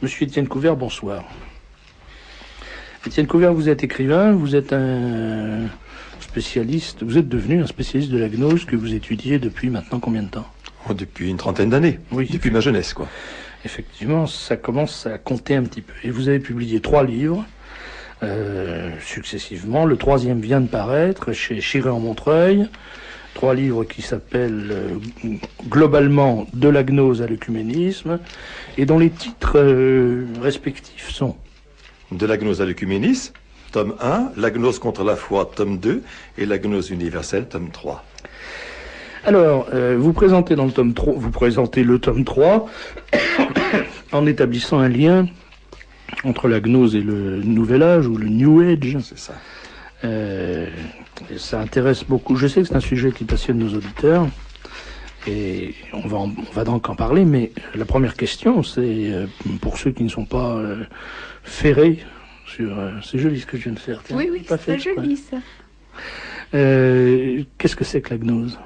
Monsieur Étienne Couvert, bonsoir. Étienne Couvert, vous êtes écrivain, vous êtes un spécialiste, vous êtes devenu un spécialiste de la gnose que vous étudiez depuis maintenant combien de temps? Depuis une trentaine d'années, oui, depuis ma jeunesse, quoi. Effectivement, ça commence à compter un petit peu. Et vous avez publié 3 livres, successivement. Le 3e vient de paraître chez Chiré-en-Montreuil. 3 livres qui s'appellent globalement De la gnose à l'œcuménisme, et dont les titres respectifs sont De la gnose à l'œcuménisme, tome 1, La gnose contre la foi, tome 2, et La gnose universelle, tome 3. Alors, vous présentez dans le tome 3, vous présentez le tome 3 en établissant un lien entre la gnose et le Nouvel Âge, ou le New Age. C'est ça. Ça intéresse beaucoup. Je sais que c'est un sujet qui passionne nos auditeurs, et on va donc en parler, mais la première question, c'est pour ceux qui ne sont pas ferrés sur... c'est joli ce que je viens de faire. Tiens, oui, c'est très joli ça. Qu'est-ce que c'est que la gnose?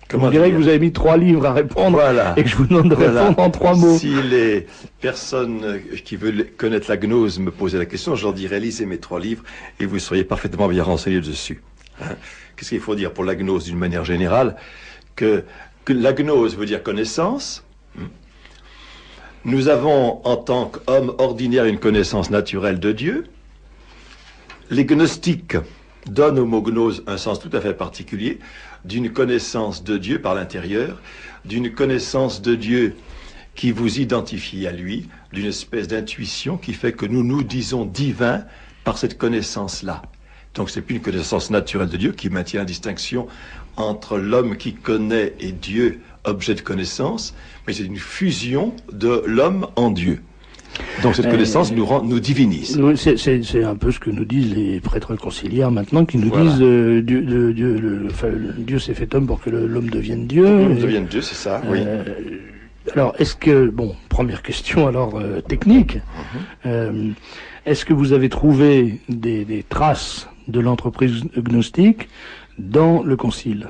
Comment on dirait que vous avez mis 3 livres à répondre, voilà. Et que je vous demande de répondre en 3 mots. Si les personnes qui veulent connaître la gnose me posaient la question, je leur dirais lisez mes 3 livres et vous seriez parfaitement bien renseignés dessus. Hein? Qu'est-ce qu'il faut dire pour la gnose d'une manière générale? Que la gnose veut dire connaissance. Nous avons en tant qu'hommes ordinaires une connaissance naturelle de Dieu. Les gnostiques donnent au mot gnose un sens tout à fait particulier, d'une connaissance de Dieu par l'intérieur, d'une connaissance de Dieu qui vous identifie à lui, d'une espèce d'intuition qui fait que nous nous disons divins par cette connaissance-là. Donc c'est plus une connaissance naturelle de Dieu qui maintient la distinction entre l'homme qui connaît et Dieu, objet de connaissance, mais c'est une fusion de l'homme en Dieu. Donc cette connaissance nous divinise. C'est un peu ce que nous disent les prêtres conciliaires maintenant, qui nous disent Dieu s'est fait homme pour que l'homme devienne Dieu. L'homme devienne Dieu, c'est ça, oui. Alors, est-ce que, première question alors technique, est-ce que vous avez trouvé des traces de l'entreprise gnostique dans le concile?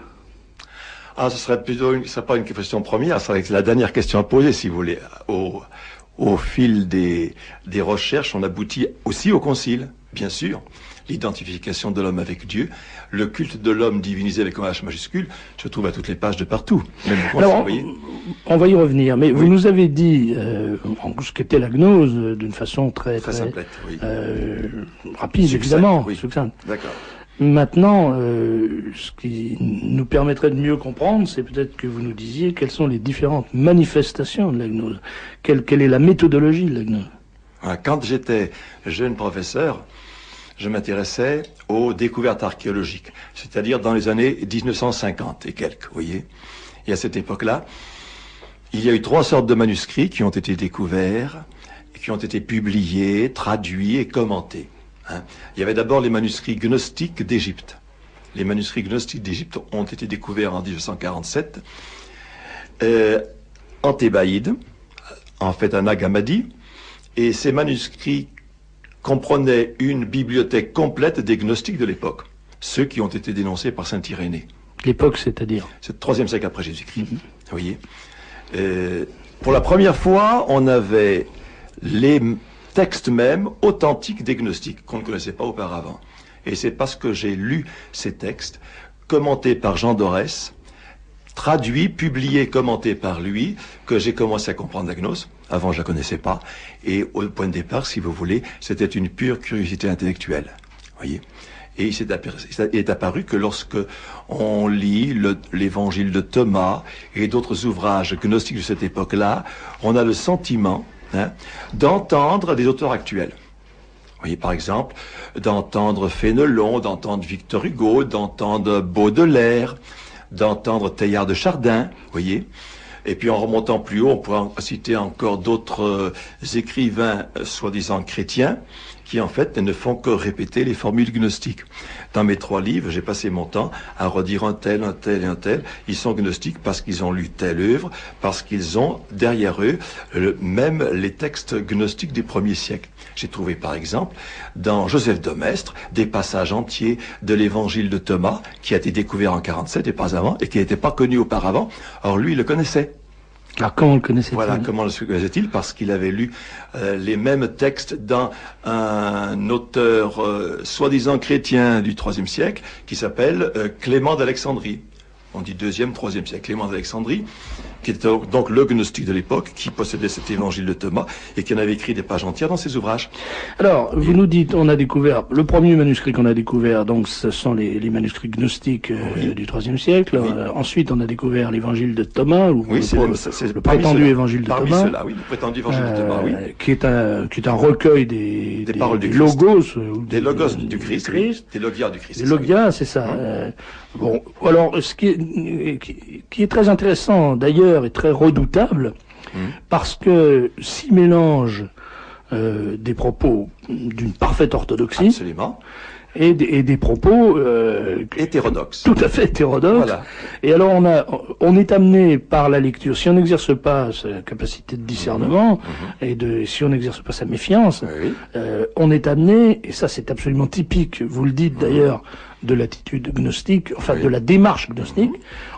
Ce serait plutôt, ce serait pas une question première, ça serait la dernière question à poser, si vous voulez. Au fil des recherches, on aboutit aussi au concile, bien sûr. L'identification de l'homme avec Dieu, le culte de l'homme divinisé avec un H majuscule, je trouve à toutes les pages de partout. Même au concile, alors, vous voyez. On va y revenir, mais oui. Vous nous avez dit ce qu'était la gnose d'une façon très simplette, oui. Rapide, succincte, évidemment, oui. succincte. D'accord. Maintenant, ce qui nous permettrait de mieux comprendre, c'est peut-être que vous nous disiez quelles sont les différentes manifestations de la gnose. Quelle est la méthodologie de la gnose? Quand j'étais jeune professeur, je m'intéressais aux découvertes archéologiques, c'est-à-dire dans les années 1950 et quelques, vous voyez. Et à cette époque-là, il y a eu 3 sortes de manuscrits qui ont été découverts, qui ont été publiés, traduits et commentés. Il y avait d'abord les manuscrits gnostiques d'Égypte. Les manuscrits gnostiques d'Égypte ont été découverts en 1947 en Thébaïde, en fait à Nag Hammadi, et ces manuscrits comprenaient une bibliothèque complète des gnostiques de l'époque, ceux qui ont été dénoncés par saint Irénée. L'époque, c'est-à-dire? C'est le 3e siècle après Jésus-Christ. Vous voyez. Pour la première fois, on avait les textes même authentiques des gnostiques qu'on ne connaissait pas auparavant. Et c'est parce que j'ai lu ces textes, commentés par Jean Dorès, traduits, publiés, commentés par lui, que j'ai commencé à comprendre la gnose. Avant, je la connaissais pas. Et au point de départ, si vous voulez, c'était une pure curiosité intellectuelle. Voyez. Et il est apparu que lorsque on lit l'évangile de Thomas et d'autres ouvrages gnostiques de cette époque-là, on a le sentiment d'entendre des auteurs actuels. Vous voyez, par exemple, d'entendre Fénelon, d'entendre Victor Hugo, d'entendre Baudelaire, d'entendre Teilhard de Chardin, vous voyez. Et puis en remontant plus haut, on pourrait citer encore d'autres écrivains soi-disant chrétiens qui en fait ne font que répéter les formules gnostiques. Dans mes 3 livres, j'ai passé mon temps à redire un tel et un tel. Ils sont gnostiques parce qu'ils ont lu telle œuvre, parce qu'ils ont derrière eux même les textes gnostiques des premiers siècles. J'ai trouvé par exemple dans Joseph de Maistre des passages entiers de l'évangile de Thomas qui a été découvert en 47 et pas avant et qui n'était pas connu auparavant. Or lui, il le connaissait. Alors comment le connaissait-il? Voilà, comment le connaissait-il? Parce qu'il avait lu les mêmes textes dans un auteur soi-disant chrétien du IIIe siècle qui s'appelle Clément d'Alexandrie. On dit 2e, 3e siècle. Clément d'Alexandrie, qui était donc le gnostique de l'époque, qui possédait cet évangile de Thomas et qui en avait écrit des pages entières dans ses ouvrages. Alors, vous nous dites, on a découvert, le premier manuscrit qu'on a découvert, donc ce sont les manuscrits gnostiques du IIIe siècle. Oui. Ensuite, on a découvert l'évangile de Thomas, ou Oui, c'est le prétendu évangile de parmi Thomas. ceux-là, oui, le prétendu évangile de Thomas, oui. Qui est un recueil des paroles du logos. Des logos du Christ, oui. Des logias du Christ. Des logias, c'est ça. Bon, alors, ce qui est très intéressant d'ailleurs et très redoutable, parce que s'y mélange des propos d'une parfaite orthodoxie, absolument, et des propos hétérodoxes, tout à fait hétérodoxes. Voilà. Et alors on est amené par la lecture, si on n'exerce pas sa capacité de discernement si on n'exerce pas sa méfiance, on est amené, et ça c'est absolument typique, vous le dites d'ailleurs, de l'attitude gnostique, enfin de la démarche gnostique,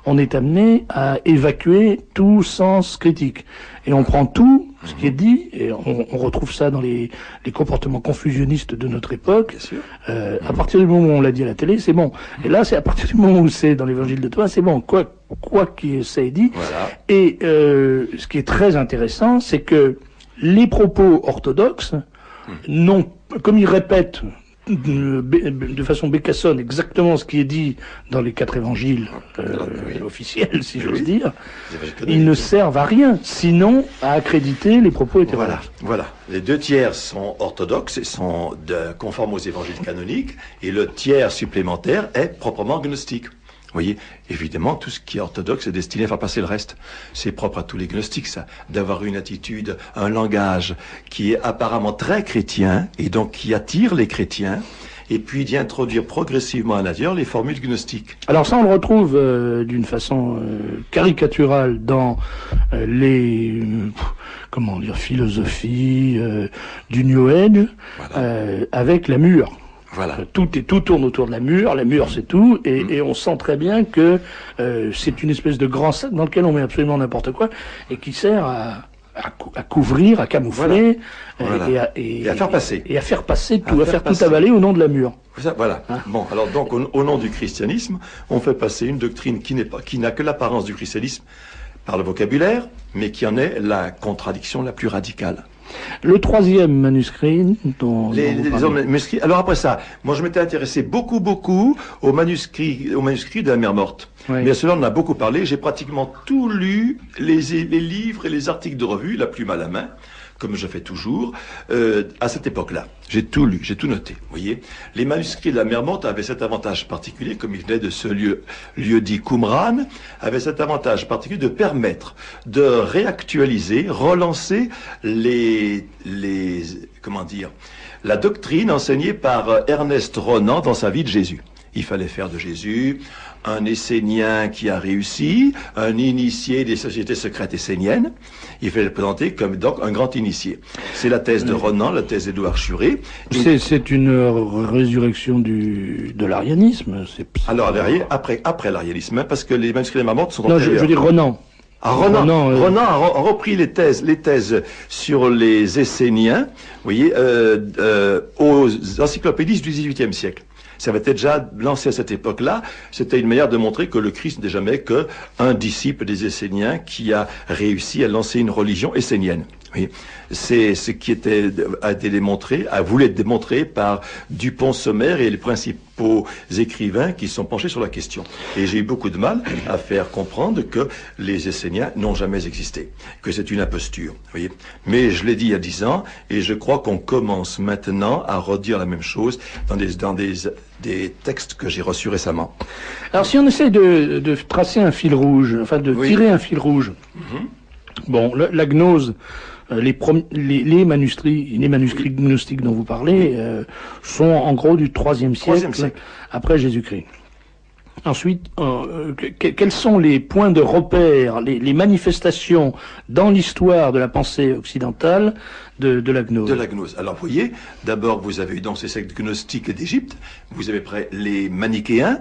on est amené à évacuer tout sens critique. Et on prend tout ce qui est dit, et on retrouve ça dans les comportements confusionnistes de notre époque. Bien sûr. À partir du moment où on l'a dit à la télé, c'est bon. Et là, c'est à partir du moment où c'est dans l'évangile de Thomas, c'est bon. Quoi qu'il ça ait dit. Voilà. Et ce qui est très intéressant, c'est que les propos orthodoxes n'ont, comme ils répètent de façon bécassonne exactement ce qui est dit dans les 4 évangiles officiels, si j'ose dire, ils ne servent à rien, sinon à accréditer les propos hétérodoxes. Voilà. Les 2 tiers sont orthodoxes et sont conformes aux évangiles canoniques, et le tiers supplémentaire est proprement gnostique. Vous voyez, évidemment, tout ce qui est orthodoxe est destiné à faire passer le reste. C'est propre à tous les gnostiques, ça, d'avoir une attitude, un langage qui est apparemment très chrétien, et donc qui attire les chrétiens, et puis d'y introduire progressivement à l'intérieur les formules gnostiques. Alors ça, on le retrouve d'une façon caricaturale dans comment dire, philosophies du New Age, avec la mûre. Voilà. Tout tourne autour de la mûre c'est tout, et on sent très bien que c'est une espèce de grand sac dans lequel on met absolument n'importe quoi, et qui sert à couvrir, à camoufler, et à faire passer. Et à faire passer tout, à faire tout avaler au nom de la mûre. Voilà. Bon, alors donc au nom du christianisme, on fait passer une doctrine qui n'a que l'apparence du christianisme par le vocabulaire, mais qui en est la contradiction la plus radicale. Le 3e manuscrit dont les manuscrits. Alors après ça, moi je m'étais intéressé beaucoup aux manuscrits de la Mer Morte. Oui. Mais cela on en a beaucoup parlé. J'ai pratiquement tout lu, les livres et les articles de revue, la plume à la main, comme je fais toujours, à cette époque-là. J'ai tout lu, j'ai tout noté. Vous voyez, les manuscrits de la Mer Morte avaient cet avantage particulier, comme ils venaient de ce lieu dit Qumran, avaient cet avantage particulier de permettre de réactualiser, relancer la doctrine enseignée par Ernest Renan dans sa vie de Jésus. Il fallait faire de Jésus un Essénien qui a réussi, un initié des sociétés secrètes esséniennes. Il fallait le présenter comme donc un grand initié. C'est la thèse de Renan, la thèse d'Édouard Schuré. C'est une résurrection de l'arianisme. Alors après l'arianisme, hein, parce que les manuscrits de la Mer Morte sont antérieurs. Non, je veux dire Renan. Renan a repris les thèses sur les Esséniens, vous voyez, aux encyclopédies du XVIIIe siècle. Ça avait été déjà lancé à cette époque-là. C'était une manière de montrer que le Christ n'est jamais qu'un disciple des Esséniens qui a réussi à lancer une religion essénienne. Oui. C'est ce qui voulu être démontré par Dupont-Sommer et les principaux écrivains qui sont penchés sur la question. Et j'ai eu beaucoup de mal à faire comprendre que les Esséniens n'ont jamais existé, que c'est une imposture. Vous voyez. Mais je l'ai dit il y a 10 ans, et je crois qu'on commence maintenant à redire la même chose dans des textes que j'ai reçus récemment. Alors si on essaie de tracer un fil rouge, enfin de tirer un fil rouge, bon, la gnose, les manuscrits gnostiques dont vous parlez sont en gros du IIIe siècle après Jésus-Christ. Ensuite, quels sont les points de repère, les manifestations dans l'histoire de la pensée occidentale de la gnose? De la gnose. Alors, vous voyez, d'abord, vous avez eu dans ces sectes gnostiques d'Égypte, vous avez les manichéens,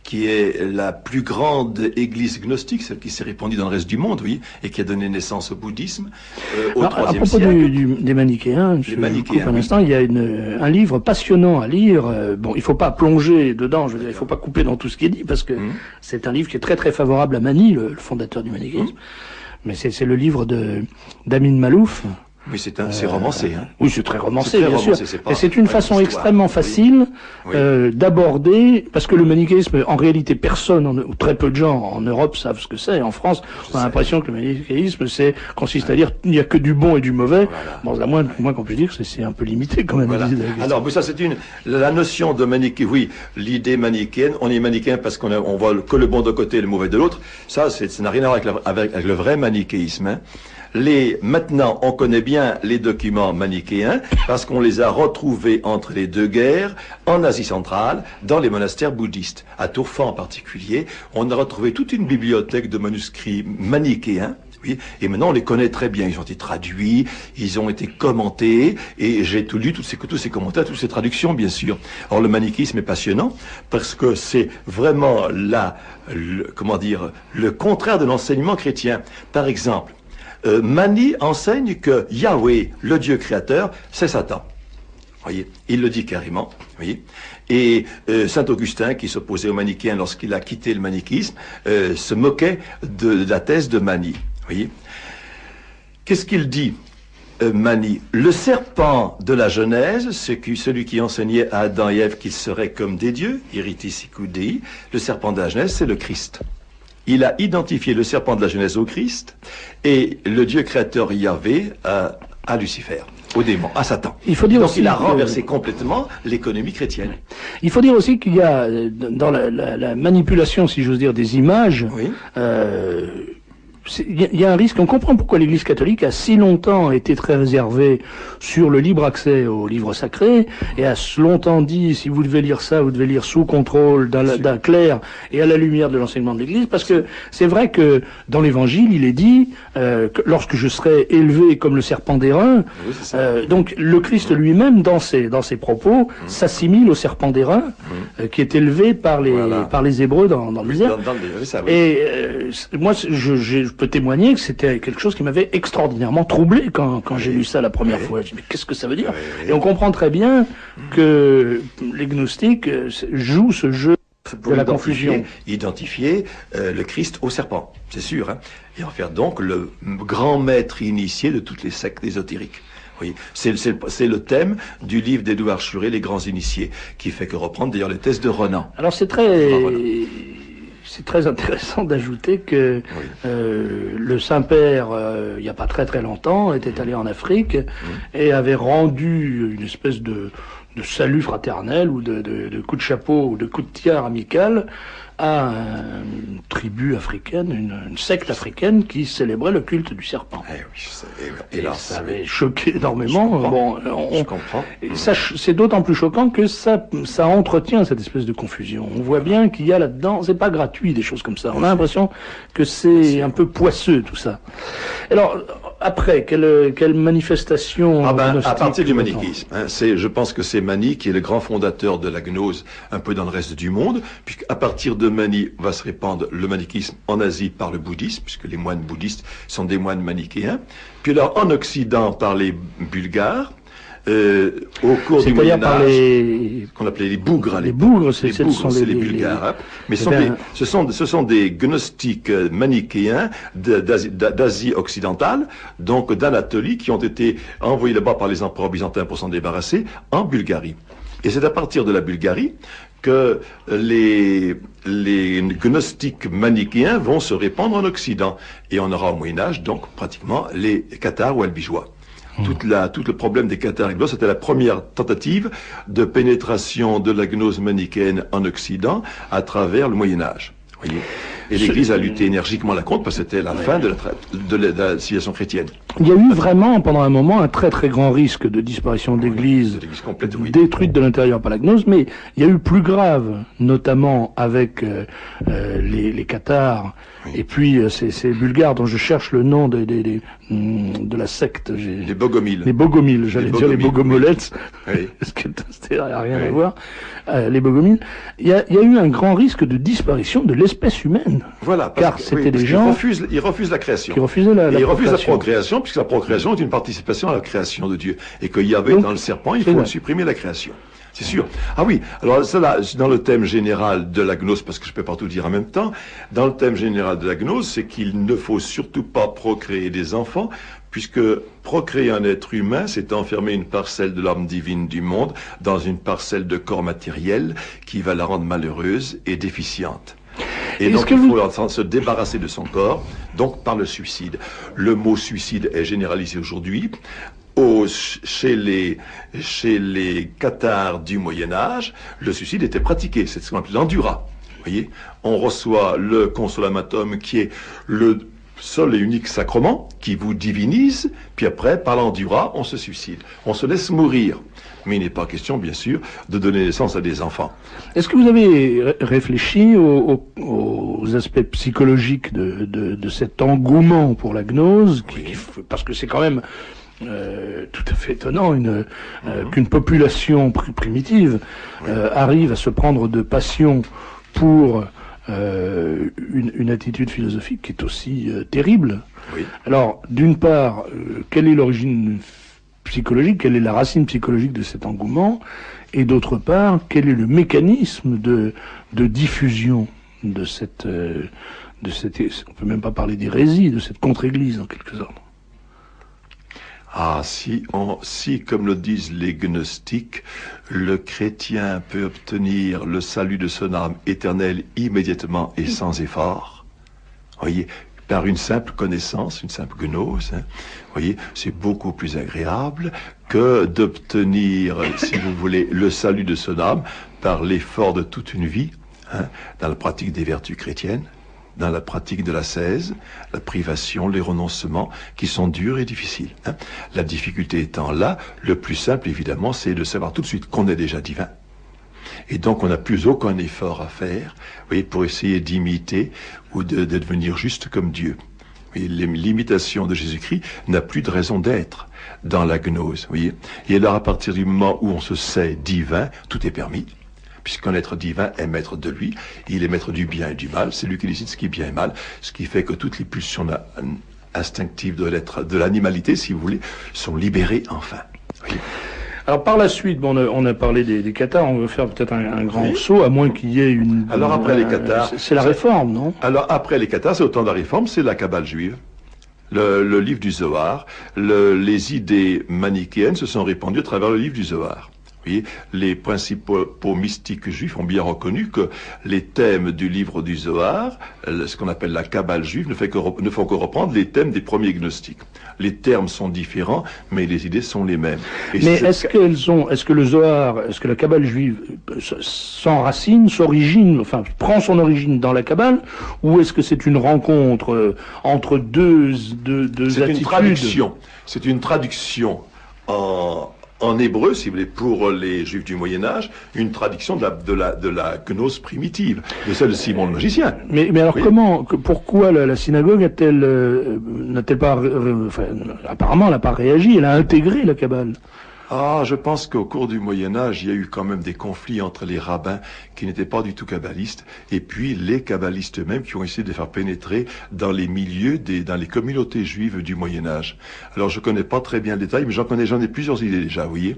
qui est la plus grande église gnostique, celle qui s'est répandue dans le reste du monde, oui, et qui a donné naissance au bouddhisme au IIIe siècle. À propos des manichéens, un instant, il y a un livre passionnant à lire. Bon, il faut pas plonger dedans, je veux dire, il faut pas couper dans tout ce qui est dit, parce que c'est un livre qui est très très favorable à Mani, le fondateur du manichéisme. Mais c'est le livre d'Amin Malouf. Oui, c'est romancé. Hein. Oui, c'est très romancé, bien sûr. Et c'est une façon extrêmement facile d'aborder, parce que le manichéisme, en réalité, personne, ou très peu de gens en Europe savent ce que c'est. En France, on a l'impression que le manichéisme, consiste à dire il n'y a que du bon et du mauvais. Bon, la moins qu'on puisse dire, c'est un peu limité quand même. Voilà. Alors, mais ça, c'est la notion de manichéisme. Oui, l'idée manichéenne. On est manichéen parce qu'on voit que le bon d'un côté et le mauvais de l'autre. Ça n'a rien à voir avec le vrai manichéisme. Hein. Maintenant, on connaît bien les documents manichéens parce qu'on les a retrouvés entre les deux guerres en Asie centrale, dans les monastères bouddhistes. À Tourfan en particulier, on a retrouvé toute une bibliothèque de manuscrits manichéens. Oui, et maintenant on les connaît très bien. Ils ont été traduits, ils ont été commentés, et j'ai tout lu, tous ces commentaires, toutes ces traductions, bien sûr. Or, le manichéisme est passionnant parce que c'est vraiment le contraire de l'enseignement chrétien. Par exemple, Mani enseigne que Yahweh, le Dieu créateur, c'est Satan. Voyez, il le dit carrément. Voyez, et Saint Augustin, qui s'opposait aux manichéens lorsqu'il a quitté le manichéisme, se moquait de la thèse de Mani. Voyez, qu'est-ce qu'il dit, Mani? Le serpent de la Genèse, celui qui enseignait à Adam et Ève qu'ils seraient comme des dieux, iritis sicut Dei, le serpent de la Genèse, c'est le Christ. Il a identifié le serpent de la Genèse au Christ et le Dieu créateur Yahvé à Lucifer, au démon, à Satan. Donc il a renversé complètement l'économie chrétienne. Il faut dire aussi qu'il y a dans la manipulation, si j'ose dire, des images, oui. Il y a un risque. On comprend pourquoi l'Église catholique a si longtemps été très réservée sur le libre accès aux livres sacrés et a longtemps dit si vous devez lire ça, vous devez lire sous contrôle d'un clerc et à la lumière de l'enseignement de l'Église, parce que c'est vrai que dans l'Évangile il est dit que lorsque je serai élevé comme le serpent d'airain, donc le Christ lui-même dans ses propos s'assimile au serpent d'airain qui est élevé par les Hébreux dans le désert. Et moi je peux témoigner que c'était quelque chose qui m'avait extraordinairement troublé quand j'ai lu ça la première fois. Je me dis, mais qu'est-ce que ça veut dire? Et on comprend très bien que les gnostiques jouent ce jeu de la confusion. Identifier le Christ au serpent, c'est sûr, hein, et en faire donc le grand maître initié de toutes les sectes ésotériques. Oui, c'est le thème du livre d'Édouard Churet, Les Grands Initiés, qui fait que reprendre d'ailleurs les thèses de Renan. Alors c'est très intéressant d'ajouter que le Saint-Père, il n'y a pas très très longtemps, était allé en Afrique et avait rendu une espèce de salut fraternel ou de coup de chapeau ou de coup de tiare amical à une tribu africaine, une secte africaine qui célébrait le culte du serpent. Et là, ça avait choqué énormément. Je comprends. C'est d'autant plus choquant que ça entretient cette espèce de confusion. On voit bien qu'il y a là-dedans, c'est pas gratuit des choses comme ça. On a l'impression que c'est un peu poisseux tout ça. Alors après, quelle manifestation à partir du manichéisme. Hein, je pense que c'est Mani qui est le grand fondateur de la gnose un peu dans le reste du monde, puisqu'à partir de Mani va se répandre le manichéisme en Asie par le bouddhisme, puisque les moines bouddhistes sont des moines manichéens. Puis alors en Occident par les Bulgares, au cours du Moyen-Âge, qu'on appelait les bougres. Les bougres, c'est les Bulgares. Hein. Mais ce sont des gnostiques manichéens d'Asie occidentale, donc d'Anatolie, qui ont été envoyés là-bas par les empereurs byzantins pour s'en débarrasser, en Bulgarie. Et c'est à partir de la Bulgarie que les gnostiques manichéens vont se répandre en Occident. Et on aura au Moyen-Âge, donc, pratiquement, les cathares ou albigeois. Tout le problème des cathares et c'était la première tentative de pénétration de la gnose manichéenne en Occident à travers le Moyen-Âge. Voyez. Et l'Église a lutté énergiquement la contre parce que c'était la fin de la civilisation chrétienne. Il y a eu vraiment, pendant un moment, un très très grand risque de disparition de l'Église détruite de l'intérieur par la gnose, mais il y a eu plus grave, notamment avec les cathares Oui. Et puis, c'est bulgare dont je cherche le nom de la secte. Les Bogomiles. Les Bogomiles, j'allais dire les Bogomolettes, Oui. parce que ça n'a rien Oui. à voir. Les Bogomiles. Il y a eu un grand risque de disparition de l'espèce humaine. Voilà, Car c'était des gens ils refusent la création. qui refusaient la Ils refusent la procréation. procréation, puisque la procréation est une participation à la création de Dieu. Et qu'il y avait Donc, dans le serpent, il c'est faut vrai. supprimer la création. C'est sûr. Ah oui, alors ça là, dans le thème général de la gnose, parce que je peux pas tout dire en même temps, dans le thème général de la gnose, c'est qu'il ne faut surtout pas procréer des enfants, puisque procréer un être humain, c'est enfermer une parcelle de l'âme divine du monde dans une parcelle de corps matériel qui va la rendre malheureuse et déficiente. Et Est-ce donc que il vous- faut se débarrasser de son corps, donc par le suicide. Le mot suicide est généralisé aujourd'hui. Chez les cathares du Moyen-Âge, le suicide était pratiqué. C'est ce qu'on appelle l'endura. Vous voyez, on reçoit le consolamatum qui est le seul et unique sacrement qui vous divinise, puis après, par l'endura, on se suicide. On se laisse mourir. Mais il n'est pas question, bien sûr, de donner naissance à des enfants. Est-ce que vous avez réfléchi aux aspects psychologiques de cet engouement pour la gnose, parce que c'est quand même tout à fait étonnant qu'une population primitive arrive à se prendre de passion pour une attitude philosophique qui est aussi terrible. Oui. Alors, d'une part, quelle est l'origine psychologique, quelle est la racine psychologique de cet engouement, et d'autre part, quel est le mécanisme de diffusion de cette, on peut même pas parler d'hérésie, de cette contre-église en quelque sorte. Ah, si, comme le disent les gnostiques, le chrétien peut obtenir le salut de son âme éternelle immédiatement et sans effort, voyez, par une simple connaissance, une simple gnose, hein, voyez, c'est beaucoup plus agréable que d'obtenir, si vous voulez, le salut de son âme par l'effort de toute une vie, hein, dans la pratique des vertus chrétiennes, dans la pratique de l'ascèse, la privation, les renoncements, qui sont durs et difficiles. Hein. La difficulté étant là, le plus simple, évidemment, c'est de savoir tout de suite qu'on est déjà divin. Et donc, on n'a plus aucun effort à faire, vous voyez, pour essayer d'imiter ou de devenir juste comme Dieu. Et l'imitation de Jésus-Christ n'a plus de raison d'être dans la gnose, vous voyez. Et alors, à partir du moment où on se sait divin, tout est permis. Puisqu'un être divin est maître de lui, il est maître du bien et du mal, c'est lui qui décide ce qui est bien et mal, ce qui fait que toutes les pulsions instinctives de l'animalité, si vous voulez, sont libérées enfin. Oui. Alors par la suite, bon, on a parlé des cathares, on veut faire peut-être un grand saut, à moins qu'il y ait une... Alors après les cathares... C'est la réforme, non? Alors après les cathares, c'est au temps de la réforme, c'est la Kabbale juive. Le livre du Zohar, les idées manichéennes se sont répandues à travers le livre du Zohar. Vous voyez, les principaux mystiques juifs ont bien reconnu que les thèmes du livre du Zohar, ce qu'on appelle la Kabbale juive, ne font que reprendre les thèmes des premiers gnostiques. Les termes sont différents, mais les idées sont les mêmes. Et mais est-ce que le Zohar, est-ce que la Kabbale juive s'enracine, s'origine, enfin prend son origine dans la Kabbale, ou est-ce que c'est une rencontre entre deux attitudes? C'est une traduction en hébreu, si vous voulez, pour les Juifs du Moyen-Âge, une traduction de la gnose primitive, de celle de Simon le magicien. Mais alors oui. Pourquoi la synagogue n'a-t-elle pas, apparemment elle n'a pas réagi, elle a intégré la Kabbale? Ah, je pense qu'au cours du Moyen-Âge, il y a eu quand même des conflits entre les rabbins qui n'étaient pas du tout kabbalistes, et puis les kabbalistes eux-mêmes qui ont essayé de faire pénétrer dans les milieux, dans les communautés juives du Moyen-Âge. Alors je connais pas très bien le détail, mais j'en ai plusieurs idées déjà, vous voyez.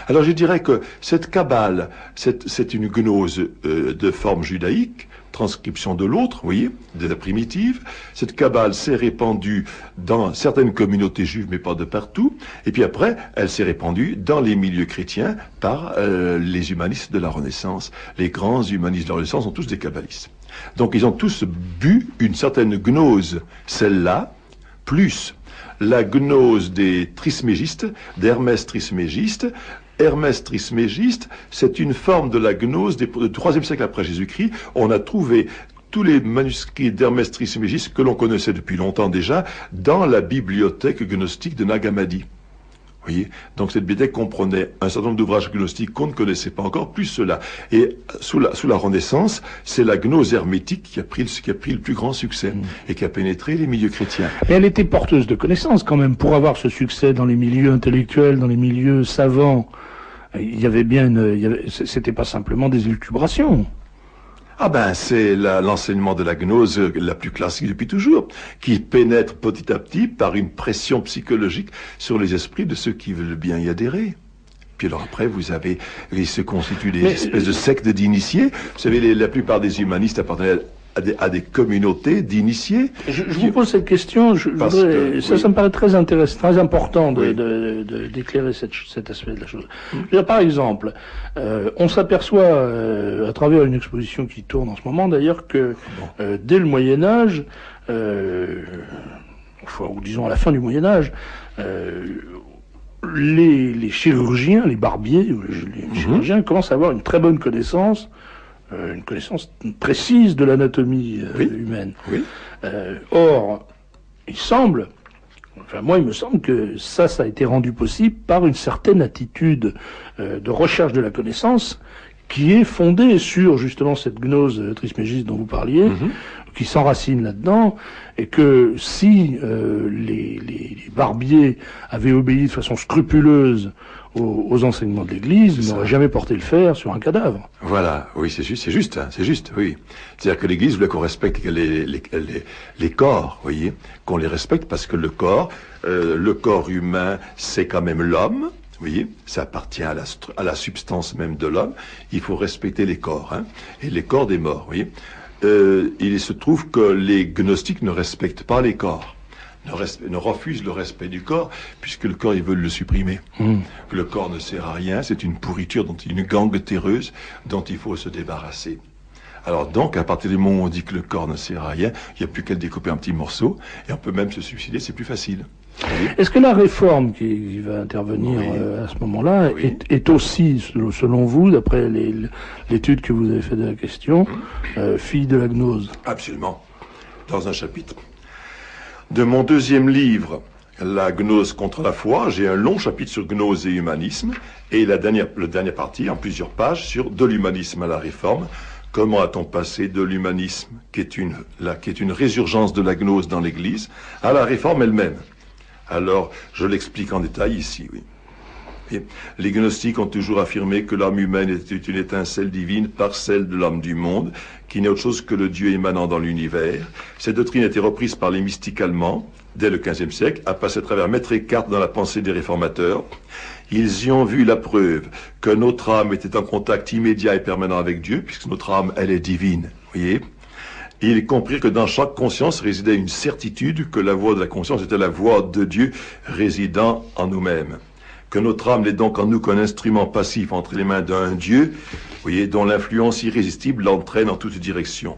Alors je dirais que cette Kabbale, c'est une gnose de forme judaïque, transcription de l'autre, vous voyez, de la primitive. Cette Kabbale s'est répandue dans certaines communautés juives, mais pas de partout. Et puis après, elle s'est répandue dans les milieux chrétiens par les humanistes de la Renaissance. Les grands humanistes de la Renaissance sont tous des kabbalistes. Donc ils ont tous bu une certaine gnose, celle-là, plus la gnose des trismégistes, d'Hermès Trismégiste. Hermès Trismégiste, c'est une forme de la gnose du IIIe siècle après Jésus-Christ. On a trouvé tous les manuscrits d'Hermès Trismégiste que l'on connaissait depuis longtemps déjà dans la bibliothèque gnostique de Nag Hammadi. Vous voyez, donc cette bibliothèque comprenait un certain nombre d'ouvrages gnostiques qu'on ne connaissait pas encore, plus cela. Et sous la Renaissance, c'est la gnose hermétique qui a pris le plus grand succès et qui a pénétré les milieux chrétiens. Et elle était porteuse de connaissances quand même, pour avoir ce succès dans les milieux intellectuels, dans les milieux savants. Il y avait bien c'était pas simplement des élucubrations. Ah ben, c'est l'enseignement de la gnose la plus classique depuis toujours, qui pénètre petit à petit par une pression psychologique sur les esprits de ceux qui veulent bien y adhérer. Puis alors après, il se constitue des espèces de sectes d'initiés. Vous savez, la plupart des humanistes appartenaient à des communautés d'initiés. Je vous pose cette question, ça me paraît très intéressant, très important d'éclairer cet aspect de la chose. Par exemple, on s'aperçoit à travers une exposition qui tourne en ce moment d'ailleurs que dès le Moyen-Âge, ou disons à la fin du Moyen-Âge, les chirurgiens, les barbiers, les chirurgiens commencent à avoir une très bonne connaissance précise de l'anatomie humaine. Oui. Or, il me semble que ça a été rendu possible par une certaine attitude de recherche de la connaissance qui est fondée sur justement cette gnose trismégiste dont vous parliez, qui s'enracine là-dedans, et que si les barbiers avaient obéi de façon scrupuleuse aux enseignements de l'Église, ils n'auraient jamais porté le fer sur un cadavre. Voilà, oui, c'est juste, oui. C'est-à-dire que l'Église voulait qu'on respecte les corps, vous voyez, qu'on les respecte parce que le corps humain, c'est quand même l'homme. Vous voyez, ça appartient à la substance même de l'homme. Il faut respecter les corps, et les corps des morts, vous voyez. Il se trouve que les gnostiques ne respectent pas les corps, ne refusent le respect du corps, puisque le corps, ils veulent le supprimer. Le corps ne sert à rien, c'est une pourriture, une gangue terreuse dont il faut se débarrasser. Alors donc, à partir du moment où on dit que le corps ne sert à rien, il n'y a plus qu'à le découper en petits morceaux, et on peut même se suicider, c'est plus facile. Est-ce que la réforme qui va intervenir à ce moment-là est aussi, selon vous, d'après l'étude que vous avez faite de la question, fille de la gnose? Absolument. Dans un chapitre de mon deuxième livre, La gnose contre la foi, j'ai un long chapitre sur gnose et humanisme, et la dernière partie, en plusieurs pages, sur de l'humanisme à la réforme. Comment a-t-on passé de l'humanisme, qui est une résurgence de la gnose dans l'Église, à la réforme elle-même? Alors, je l'explique en détail ici, oui. Et les gnostiques ont toujours affirmé que l'âme humaine était une étincelle divine, parcelle de l'âme du monde, qui n'est autre chose que le Dieu émanant dans l'univers. Cette doctrine a été reprise par les mystiques allemands dès le XVe siècle, a passé à travers Maître Eckhart dans la pensée des réformateurs. Ils y ont vu la preuve que notre âme était en contact immédiat et permanent avec Dieu, puisque notre âme, elle est divine, vous voyez. Ils comprirent que dans chaque conscience résidait une certitude que la voix de la conscience était la voix de Dieu résidant en nous-mêmes. Que notre âme n'est donc en nous qu'un instrument passif entre les mains d'un Dieu, vous voyez, dont l'influence irrésistible l'entraîne en toutes directions.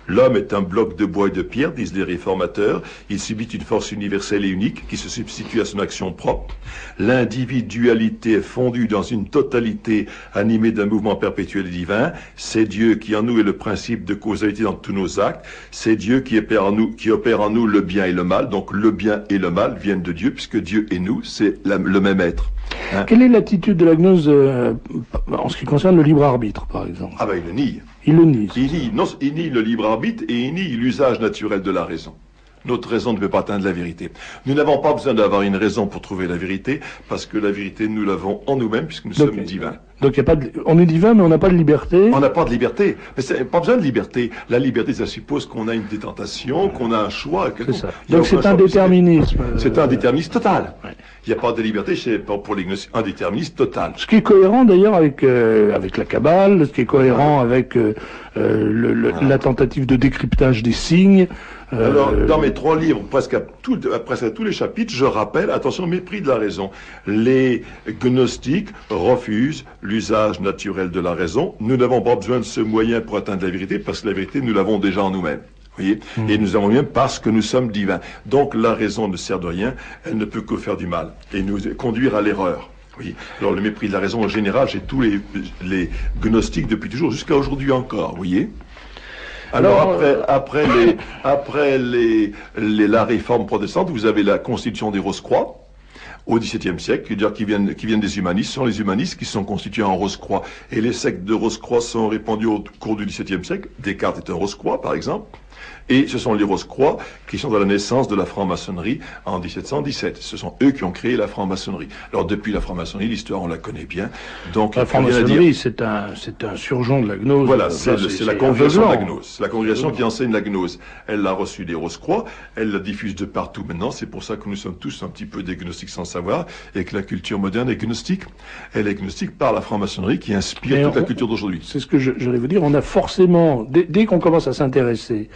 L'homme est un bloc de bois et de pierre, disent les réformateurs. Il subit une force universelle et unique qui se substitue à son action propre. L'individualité est fondue dans une totalité animée d'un mouvement perpétuel et divin. C'est Dieu qui en nous est le principe de causalité dans tous nos actes. C'est Dieu qui opère en nous le bien et le mal. Donc le bien et le mal viennent de Dieu, puisque Dieu et nous, c'est le même être. Quelle est l'attitude de la gnose en ce qui concerne le libre arbitre, par exemple? Ah ben il le nie. Il le nie. Il nie le libre arbitre et il nie l'usage naturel de la raison. Notre raison ne peut pas atteindre la vérité. Nous n'avons pas besoin d'avoir une raison pour trouver la vérité, parce que la vérité, nous l'avons en nous-mêmes, puisque nous sommes divins. Donc on est divin, mais on n'a pas de liberté. On n'a pas de liberté. Mais c'est pas besoin de liberté. La liberté, ça suppose qu'on a une détentation, qu'on a un choix. C'est ça. Donc c'est un déterminisme. C'est un déterminisme total. Ouais. Il n'y a pas de liberté, c'est pour les gnostiques un déterminisme total. Ce qui est cohérent d'ailleurs avec la Kabbale, ce qui est cohérent avec la tentative de décryptage des signes. Alors, dans mes 3 livres, presque à tous les chapitres, je rappelle, attention, mépris de la raison. Les gnostiques refusent l'usage naturel de la raison. Nous n'avons pas besoin de ce moyen pour atteindre la vérité, parce que la vérité, nous l'avons déjà en nous-mêmes. Vous voyez? Et nous avons bien parce que nous sommes divins. Donc la raison ne sert de rien, elle ne peut que faire du mal et nous conduire à l'erreur. Oui. Alors le mépris de la raison en général, chez tous les gnostiques depuis toujours, jusqu'à aujourd'hui encore, vous voyez? Alors après la réforme protestante, vous avez la constitution des Rose-Croix, au XVIIe siècle, qui viennent des humanistes, sont les humanistes qui sont constitués en Rose-Croix. Et les sectes de Rose-Croix sont répandues au cours du XVIIe siècle. Descartes est un Rose-Croix, par exemple. Et ce sont les Rose-Croix qui sont à la naissance de la franc-maçonnerie en 1717. Ce sont eux qui ont créé la franc-maçonnerie. Alors depuis la franc-maçonnerie, l'histoire on la connaît bien. Donc la franc-maçonnerie, c'est un surgeon de la gnose. Voilà, c'est la congrégation de la gnose. C'est la congrégation qui enseigne la gnose. Elle l'a reçue des Rose-Croix, elle la diffuse de partout maintenant. C'est pour ça que nous sommes tous un petit peu des gnostiques sans savoir, et que la culture moderne est gnostique. Elle est gnostique par la franc-maçonnerie qui inspire toute la culture d'aujourd'hui. C'est ce que j'allais vous dire. On a forcément, dès qu'on commence à s'intéresser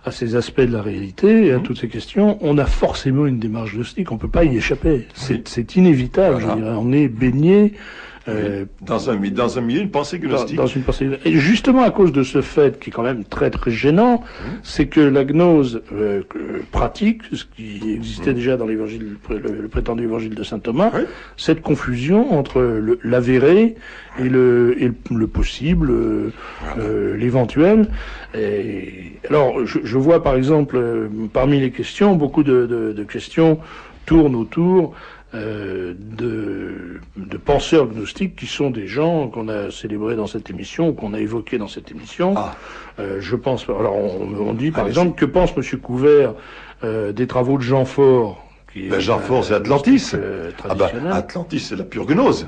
à ces aspects de la réalité et à toutes ces questions, on a forcément une démarche gnostique, on peut pas y échapper. C'est inévitable, voilà. Je dirais. On est baigné dans un milieu, une pensée gnostique. Dans une pensée. Et justement à cause de ce fait qui est quand même très très gênant, c'est que la gnose pratique, ce qui existait déjà dans l'évangile, le prétendu évangile de saint Thomas, cette confusion entre l'avéré et le possible, l'éventuel. Et alors, je vois par exemple parmi les questions, beaucoup de questions tournent autour de penseurs gnostiques qui sont des gens qu'on a célébrés dans cette émission, qu'on a évoqués dans cette émission. Je pense, alors on dit par exemple, que pense Monsieur Couvert des travaux de Jean Fort? Jean Fort, c'est Atlantis. Atlantis, c'est la pure gnose.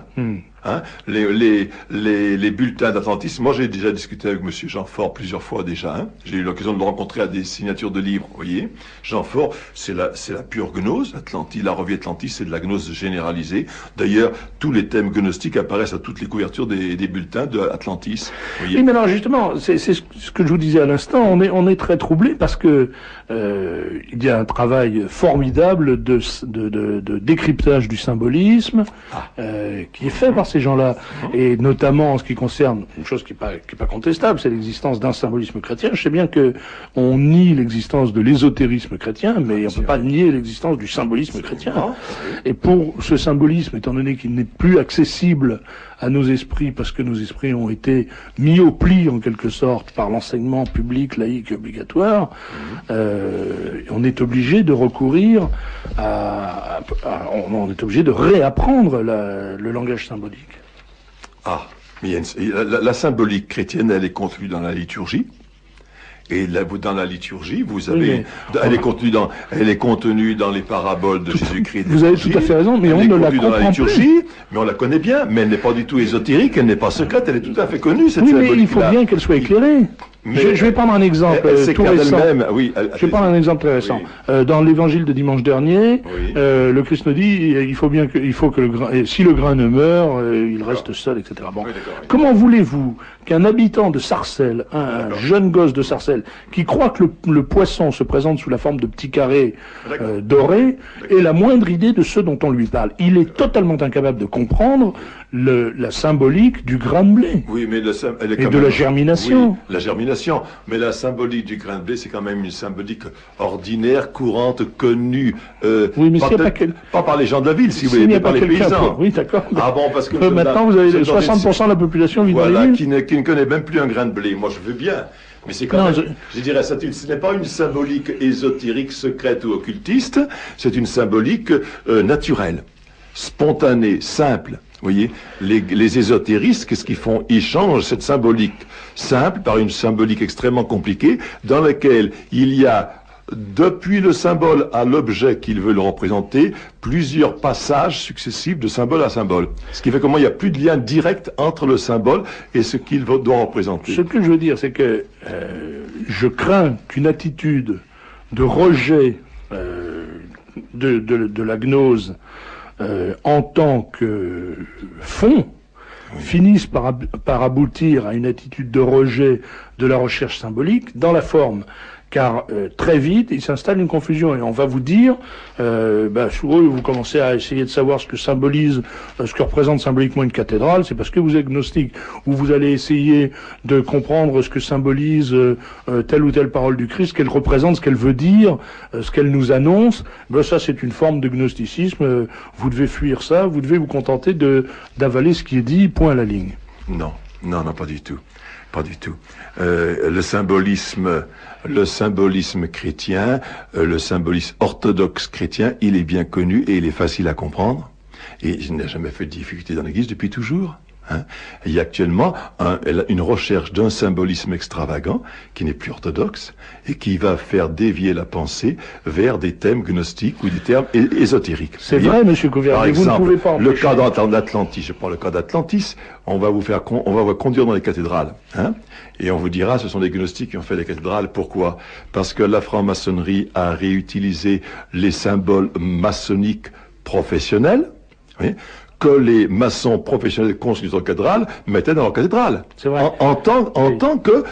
Hein, les bulletins d'Atlantis. Moi, j'ai déjà discuté avec Monsieur Jean Fort plusieurs fois déjà. Hein. J'ai eu l'occasion de le rencontrer à des signatures de livres. Vous voyez, Jean Fort, c'est la pure gnose. La revue Atlantis, c'est de la gnose généralisée. D'ailleurs, tous les thèmes gnostiques apparaissent à toutes les couvertures des bulletins d'Atlantis. Oui, mais alors justement, c'est ce que je vous disais à l'instant. On est très troublé parce que il y a un travail formidable de décryptage du symbolisme qui est fait par ces gens-là, et notamment en ce qui concerne une chose qui est pas contestable, c'est l'existence d'un symbolisme chrétien. Je sais bien que on nie l'existence de l'ésotérisme chrétien, mais on peut pas nier l'existence du symbolisme chrétien. Et pour ce symbolisme, étant donné qu'il n'est plus accessible à nos esprits, parce que nos esprits ont été mis au pli en quelque sorte par l'enseignement public, laïque et obligatoire, on est obligé de recourir on est obligé de réapprendre le langage symbolique. Mais la symbolique chrétienne, elle est contenue dans la liturgie. Et là, dans la liturgie, vous avez, elle est contenue dans les paraboles de Jésus-Christ. Vous avez tout à fait raison, mais on ne la comprend pas. Mais on la connaît bien, mais elle n'est pas du tout ésotérique, elle n'est pas secrète, elle est tout à fait connue, cette symbolique-là. Mais il faut bien qu'elle soit éclairée. Je vais prendre un exemple tout récent. Je vais prendre un exemple très récent. Dans l'évangile de dimanche dernier, le Christ nous dit il faut que le grain, si le grain ne meurt, il reste seul, etc. Bon, comment voulez-vous qu'un habitant de Sarcelles, un jeune gosse de Sarcelles, qui croit que le poisson se présente sous la forme de petits carrés dorés, ait la moindre idée de ce dont on lui parle? Il est totalement incapable de comprendre la symbolique du grain de blé. Oui, mais la germination. Oui, la germination. Mais la symbolique du grain de blé, c'est quand même une symbolique ordinaire, courante, connue. Oui, mais pas par les gens de la ville, si vous voulez, mais par les paysans. Oui, d'accord. Parce que maintenant, vous avez 60% de la population vit dans les villes. Qui ne connaît même plus un grain de blé. Moi, je veux bien. Mais c'est quand même, je dirais, ce n'est pas une symbolique ésotérique, secrète ou occultiste, c'est une symbolique naturelle, spontanée, simple. Vous voyez, les ésotéristes, qu'est-ce qu'ils font? Ils changent cette symbolique simple par une symbolique extrêmement compliquée, dans laquelle il y a, depuis le symbole à l'objet qu'ils veulent représenter, plusieurs passages successifs de symbole à symbole. Ce qui fait qu'il n'y a plus de lien direct entre le symbole et ce qu'il doit représenter. Ce que je veux dire, c'est que je crains qu'une attitude de rejet de la gnose en tant que fond, finissent par aboutir à une attitude de rejet de la recherche symbolique dans la forme. Car très vite, il s'installe une confusion et on va vous dire, souvent vous commencez à essayer de savoir ce que symbolise, ce que représente symboliquement une cathédrale, c'est parce que vous êtes gnostique. Ou vous allez essayer de comprendre ce que symbolise telle ou telle parole du Christ, ce qu'elle représente, ce qu'elle veut dire, ce qu'elle nous annonce. Ça, c'est une forme de gnosticisme. Vous devez fuir ça. Vous devez vous contenter d'avaler ce qui est dit, point à la ligne. Non, pas du tout. Pas du tout. Le symbolisme chrétien, le symbolisme orthodoxe chrétien, il est bien connu et il est facile à comprendre. Et il n'a jamais fait de difficulté dans l'Église depuis toujours. Hein. Il y a actuellement une recherche d'un symbolisme extravagant qui n'est plus orthodoxe et qui va faire dévier la pensée vers des thèmes gnostiques ou des termes ésotériques. C'est vrai, M. Couvert, mais vous ne pouvez pas empêcher. Le cas d'Atlantis, je prends le cas d'Atlantis, on va vous conduire dans les cathédrales, hein, et on vous dira, ce sont des gnostiques qui ont fait les cathédrales. Pourquoi? Parce que la franc-maçonnerie a réutilisé les symboles maçonniques professionnels, oui, que les maçons professionnels construisant cathédrales mettaient dans leur cathédrale. C'est vrai. En tant que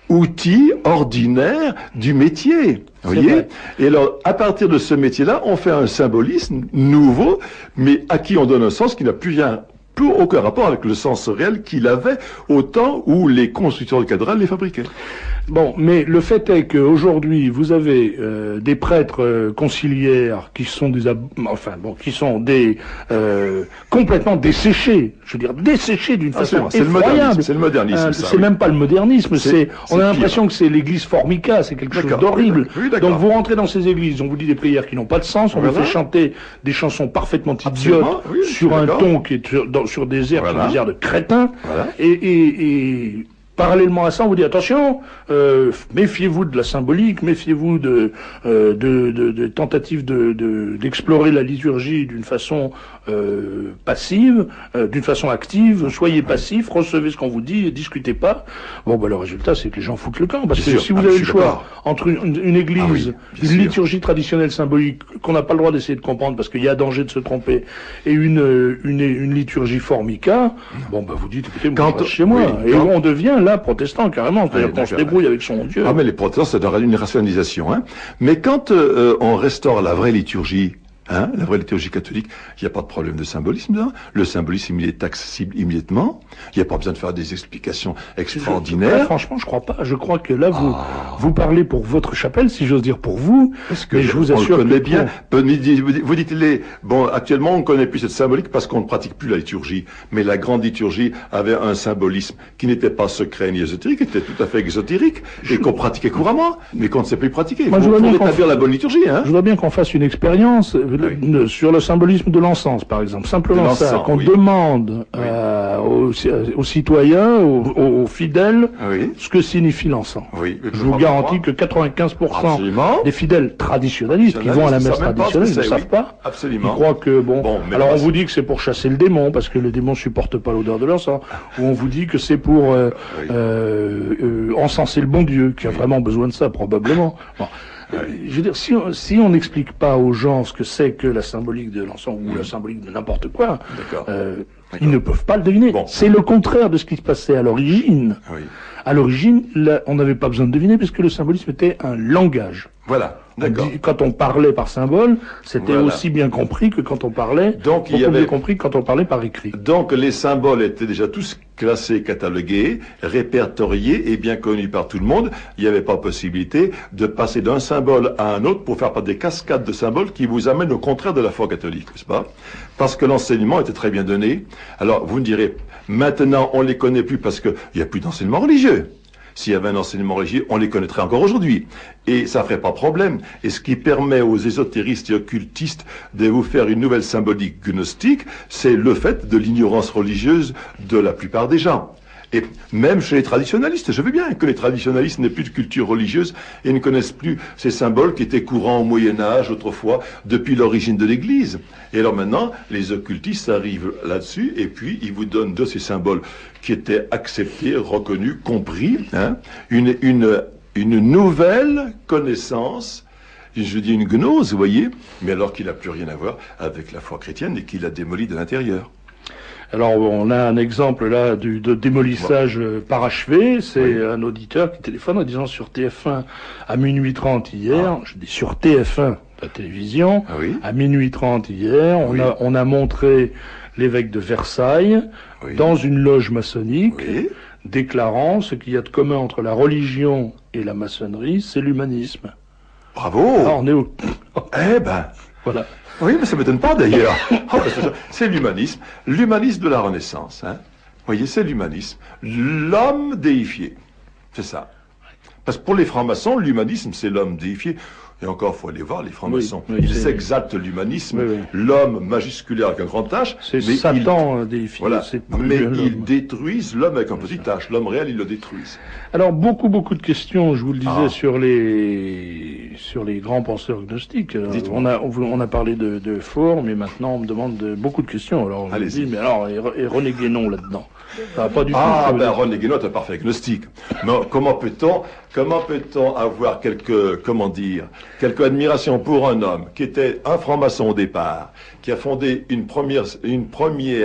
outil ordinaire du métier. Vous voyez? Et alors, à partir de ce métier-là, on fait un symbolisme nouveau, mais à qui on donne un sens qui n'a plus aucun rapport avec le sens réel qu'il avait au temps où les constructeurs de cathédrales les fabriquaient. Bon, mais le fait est qu'aujourd'hui, vous avez des prêtres conciliaires qui sont complètement desséchés. Je veux dire, desséchés d'une façon effroyable. C'est le modernisme. C'est même pas le modernisme. On a l'impression que c'est l'église formica, c'est quelque chose d'horrible. Oui, donc vous rentrez dans ces églises, on vous dit des prières qui n'ont pas de sens, on vous fait chanter des chansons parfaitement idiotes sur un ton qui est sur des airs, sur des airs de crétins, et parallèlement à ça, on vous dit attention, méfiez-vous de la symbolique, méfiez-vous de tentatives d'explorer la liturgie d'une façon passive, d'une façon active. Soyez passifs, recevez ce qu'on vous dit et discutez pas. Bon, le résultat, c'est que les gens foutent le camp, parce que si vous avez le choix entre une église, une liturgie traditionnelle symbolique qu'on n'a pas le droit d'essayer de comprendre parce qu'il y a danger de se tromper, et une liturgie formica, vous dites écoutez, moi, je reste chez moi, et on devient là protestant carrément, c'est-à-dire qu'on se débrouille avec son Dieu. Ah, mais les protestants, c'est une rationalisation, hein. Mais quand on restaure la vraie liturgie, hein, la vraie liturgie catholique, il n'y a pas de problème de symbolisme, là. Le symbolisme, il est accessible immédiatement. Il n'y a pas besoin de faire des explications extraordinaires. Franchement, je crois pas. Je crois que là, vous parlez pour votre chapelle, si j'ose dire pour vous. Parce que je vous assure que bien. Vous dites actuellement, on ne connaît plus cette symbolique parce qu'on ne pratique plus la liturgie. Mais la grande liturgie avait un symbolisme qui n'était pas secret ni ésotérique, qui était tout à fait exotérique et qu'on pratiquait couramment, mais qu'on ne sait plus pratiquer. Il faut rétablir la bonne liturgie, hein. Je voudrais bien qu'on fasse une expérience sur le symbolisme de l'encens, par exemple. Simplement ça, qu'on demande aux citoyens, aux fidèles, ce que signifie l'encens. Je vous garantis que 95% des fidèles traditionnalistes qui vont à la messe traditionnelle ne savent pas. Absolument. Ils croient que alors on vous dit que c'est pour chasser le démon, parce que le démon supporte pas l'odeur de l'encens, ou on vous dit que c'est pour encenser le bon Dieu, qui a vraiment besoin de ça, probablement. Bon. Je veux dire, si on n'explique pas aux gens ce que c'est que la symbolique de l'encens ou la symbolique de n'importe quoi, ils ne peuvent pas le deviner. C'est le contraire de ce qui se passait à l'origine. À l'origine, on n'avait pas besoin de deviner parce que le symbolisme était un langage. Voilà. D'accord. Quand on parlait par symbole, c'était aussi bien compris que quand on parlait. Donc il y avait mieux compris que quand on parlait par écrit. Donc les symboles étaient déjà tous classés, catalogués, répertoriés et bien connus par tout le monde. Il n'y avait pas possibilité de passer d'un symbole à un autre pour faire des cascades de symboles qui vous amènent au contraire de la foi catholique, n'est-ce pas? Parce que l'enseignement était très bien donné. Alors vous me direz, maintenant on les connaît plus parce qu'il n'y a plus d'enseignement religieux. S'il y avait un enseignement religieux, on les connaîtrait encore aujourd'hui. Et ça ferait pas problème. Et ce qui permet aux ésotéristes et occultistes de vous faire une nouvelle symbolique gnostique, c'est le fait de l'ignorance religieuse de la plupart des gens. Et même chez les traditionalistes, je veux bien que les traditionalistes n'aient plus de culture religieuse et ne connaissent plus ces symboles qui étaient courants au Moyen-Âge, autrefois, depuis l'origine de l'Église. Et alors maintenant, les occultistes arrivent là-dessus et puis ils vous donnent de ces symboles qui étaient acceptés, reconnus, compris, hein, une nouvelle connaissance, je dis une gnose, vous voyez, mais alors qu'il n'a plus rien à voir avec la foi chrétienne et qu'il la démolit de l'intérieur. Alors, on a un exemple là de démolissage parachevé. C'est un auditeur qui téléphone en disant sur TF1 à minuit 30 hier, je dis sur TF1, la télévision, à minuit 30 hier, on a montré l'évêque de Versailles dans une loge maçonnique, déclarant ce qu'il y a de commun entre la religion et la maçonnerie, c'est l'humanisme. Bravo! Alors, on est au... Eh ben, voilà. Oui, mais ça ne m'étonne pas d'ailleurs. C'est l'humanisme de la Renaissance. Hein. voyez, c'est l'humanisme. L'homme déifié. C'est ça. Parce que pour les francs-maçons, l'humanisme, c'est l'homme déifié. Et encore, il faut aller voir les francs-maçons. Oui, Ils exaltent l'humanisme, oui. l'homme majusculaire avec un grand H. C'est Satan déifié. Voilà. Mais ils détruisent l'homme avec un petit H. L'homme réel, ils le détruisent. Alors, beaucoup de questions, je vous le disais, Ah. sur les grands penseurs gnostiques. On a parlé de Faure, mais maintenant on me demande beaucoup de questions. Alors, je me dis, mais alors, et René Guénon là-dedans? Ça va pas du tout. René Guénon est un parfait agnostique. Mais comment peut-on avoir quelque admiration pour un homme qui était un franc-maçon au départ, qui a fondé une première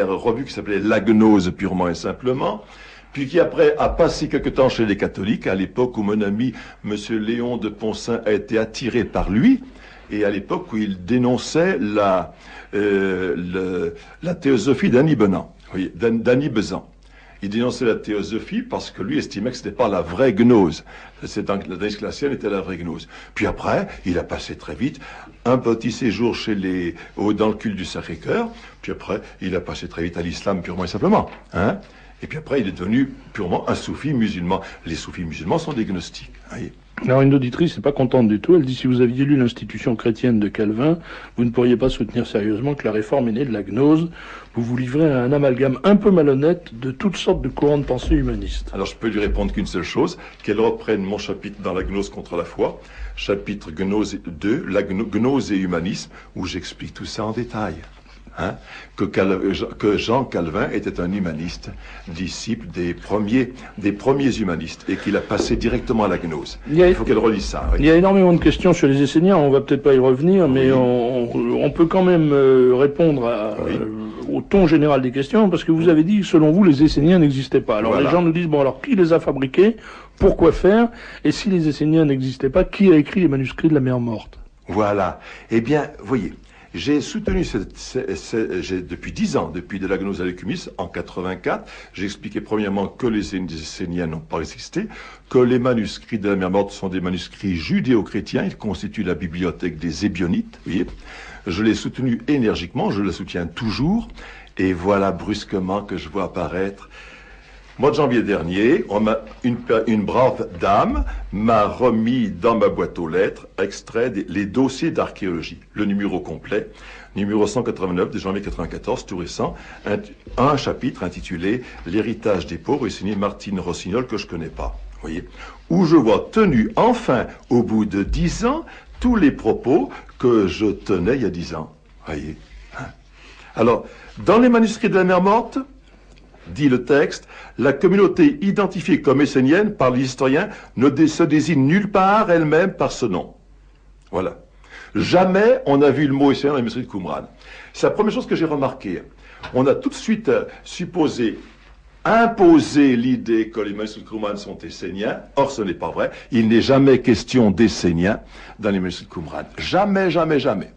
revue qui s'appelait La Gnose purement et simplement, puis qui après a passé quelque temps chez les catholiques, à l'époque où mon ami Monsieur Léon de Poncin a été attiré par lui, et à l'époque où il dénonçait la théosophie d'Annie Benan, oui, d'Annie Besant. Il dénonçait la théosophie parce que lui estimait que c'était pas la vraie gnose. La Danse glaciale était la vraie gnose. Puis après, il a passé très vite un petit séjour dans le culte du Sacré-Cœur. Puis après, il a passé très vite à l'islam purement et simplement. Hein? Et puis après, il est devenu purement un soufi musulman. Les soufis musulmans sont des gnostiques. Voyez. Alors une auditrice n'est pas contente du tout, elle dit si vous aviez lu l'institution chrétienne de Calvin, vous ne pourriez pas soutenir sérieusement que la réforme est née de la gnose, vous vous livrez à un amalgame un peu malhonnête de toutes sortes de courants de pensée humanistes. Alors je peux lui répondre qu'une seule chose, qu'elle reprenne mon chapitre dans la gnose contre la foi, chapitre gnose 2, la gnose et humanisme, où j'explique tout ça en détail. Hein, que Jean Calvin était un humaniste, disciple des premiers humanistes, et qu'il a passé directement à la gnose. Il faut qu'elle relise ça. Oui. Il y a énormément de questions sur les Esséniens, on va peut-être pas y revenir, mais on peut quand même répondre au ton général des questions, parce que vous avez dit, selon vous, les Esséniens n'existaient pas. Alors les gens nous disent, bon alors qui les a fabriqués, pourquoi faire, et si les Esséniens n'existaient pas, qui a écrit les manuscrits de la mer morte? Voilà. Eh bien, voyez, j'ai soutenu depuis 10 ans, depuis de la gnose à l'écumisme, en 84, j'ai expliqué premièrement que les Esséniens n'ont pas existé, que les manuscrits de la mer morte sont des manuscrits judéo-chrétiens, ils constituent la bibliothèque des Ébionites, vous voyez. Je l'ai soutenu énergiquement, je le soutiens toujours, et voilà brusquement que je vois apparaître. Mois de janvier dernier, une brave dame m'a remis dans ma boîte aux lettres extrait les dossiers d'archéologie, le numéro complet, numéro 189 de janvier 94, tout récent, un chapitre intitulé « L'héritage des pauvres » et signé Martine Rossignol, que je connais pas, voyez, où je vois tenu enfin, au bout de 10 ans, tous les propos que je tenais il y a 10 ans, voyez. Alors, dans les manuscrits de la mer morte, dit le texte, la communauté identifiée comme essénienne par les historiens ne se désigne nulle part elle-même par ce nom. Voilà. Jamais on a vu le mot essénien dans les manuscrits de Qumran. C'est la première chose que j'ai remarquée. On a tout de suite imposé l'idée que les manuscrits de Qumran sont esséniens. Or, ce n'est pas vrai. Il n'est jamais question d'esséniens dans les manuscrits de Qumran. Jamais, jamais, jamais.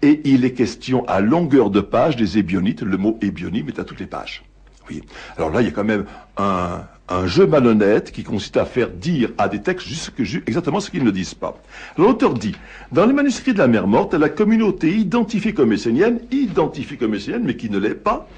Et il est question à longueur de page des ébionites. Le mot ébionim est à toutes les pages. Oui. Alors là, il y a quand même un jeu malhonnête qui consiste à faire dire à des textes exactement ce qu'ils ne disent pas. L'auteur dit, dans les manuscrits de la mer morte, la communauté identifiée comme essénienne, mais qui ne l'est pas,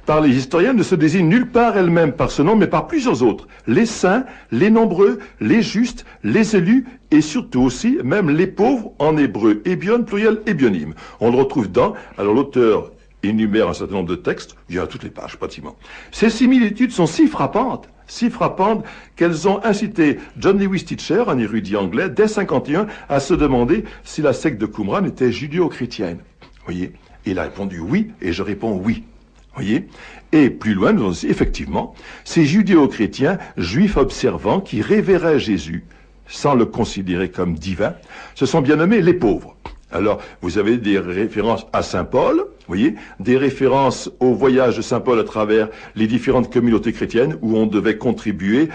par les historiens, ne se désigne nulle part elle-même par ce nom, mais par plusieurs autres. Les saints, les nombreux, les justes, les élus, et surtout aussi, même les pauvres, en hébreu, ébion, pluriel, ébionim. On le retrouve alors l'auteur énumère un certain nombre de textes, il y a à toutes les pages, pratiquement. Ces similitudes sont si frappantes qu'elles ont incité John Lewis Teacher, un érudit anglais, dès 1951, à se demander si la secte de Qumran était judéo-chrétienne. Voyez, il a répondu oui, et je réponds oui. Voyez, et plus loin, nous avons aussi, effectivement, ces judéo-chrétiens, juifs observants, qui révéraient Jésus, sans le considérer comme divin, se sont bien nommés les pauvres. Alors, vous avez des références à Saint Paul, vous voyez, des références au voyage de Saint Paul à travers les différentes communautés chrétiennes où on devait contribuer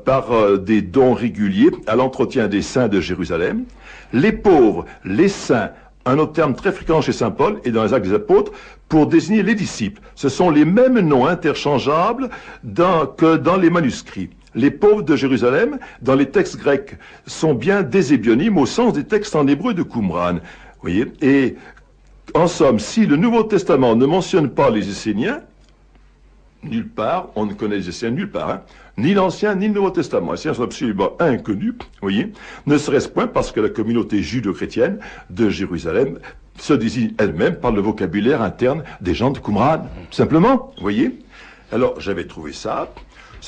par des dons réguliers à l'entretien des saints de Jérusalem. Les pauvres, les saints, un autre terme très fréquent chez Saint Paul et dans les Actes des Apôtres pour désigner les disciples. Ce sont les mêmes noms interchangeables que dans les manuscrits. Les pauvres de Jérusalem, dans les textes grecs, sont bien des ébionymes au sens des textes en hébreu de Qumran. Vous voyez, et en somme, si le Nouveau Testament ne mentionne pas les Esséniens, nulle part, on ne connaît les Esséens nulle part, hein, ni l'Ancien ni le Nouveau Testament. Les Esséens sont absolument inconnus, vous voyez, ne serait-ce point parce que la communauté judéo-chrétienne de Jérusalem se désigne elle-même par le vocabulaire interne des gens de Qumran, simplement, vous voyez. Alors, j'avais trouvé ça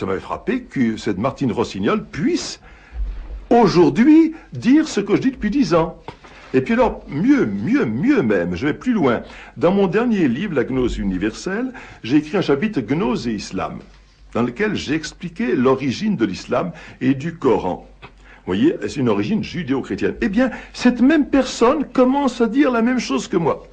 m'avait frappé que cette Martine Rossignol puisse aujourd'hui dire ce que je dis depuis 10 ans. Et puis alors, mieux même, je vais plus loin. Dans mon dernier livre, La Gnose universelle, j'ai écrit un chapitre Gnose et Islam, dans lequel j'ai expliqué l'origine de l'islam et du Coran. Vous voyez, c'est une origine judéo-chrétienne. Eh bien, cette même personne commence à dire la même chose que moi.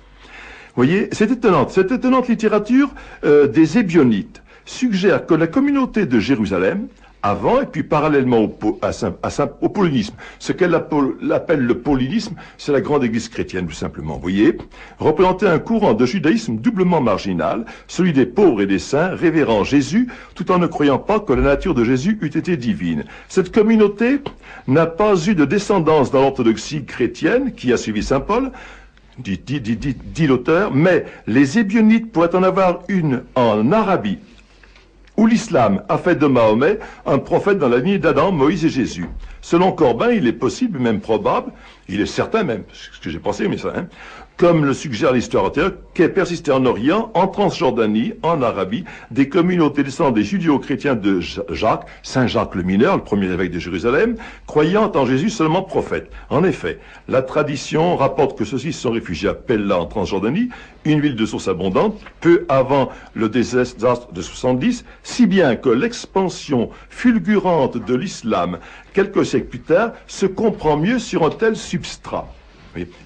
Vous voyez, c'est étonnant. Cette étonnante littérature des Ébionites suggère que la communauté de Jérusalem, avant et puis parallèlement au paulinisme, ce qu'elle appelle le paulinisme, c'est la grande église chrétienne, tout simplement, vous voyez, représentait un courant de judaïsme doublement marginal, celui des pauvres et des saints, révérant Jésus, tout en ne croyant pas que la nature de Jésus eût été divine. Cette communauté n'a pas eu de descendance dans l'orthodoxie chrétienne, qui a suivi saint Paul, dit l'auteur, mais les Ébionites pourraient en avoir une en Arabie, où l'islam a fait de Mahomet un prophète dans la lignée d'Adam, Moïse et Jésus. Selon Corbin, il est possible, même probable, il est certain même, ce que j'ai pensé, mais ça, hein, comme le suggère l'histoire antérieure, qu'est persisté en Orient, en Transjordanie, en Arabie, des communautés descendantes des judéo-chrétiens de Jacques, Saint Jacques le Mineur, le premier évêque de Jérusalem, croyant en Jésus seulement prophète. En effet, la tradition rapporte que ceux-ci se sont réfugiés à Pella en Transjordanie, une ville de source abondante, peu avant le désastre de 70, si bien que l'expansion fulgurante de l'islam, quelques siècles plus tard, se comprend mieux sur un tel substrat.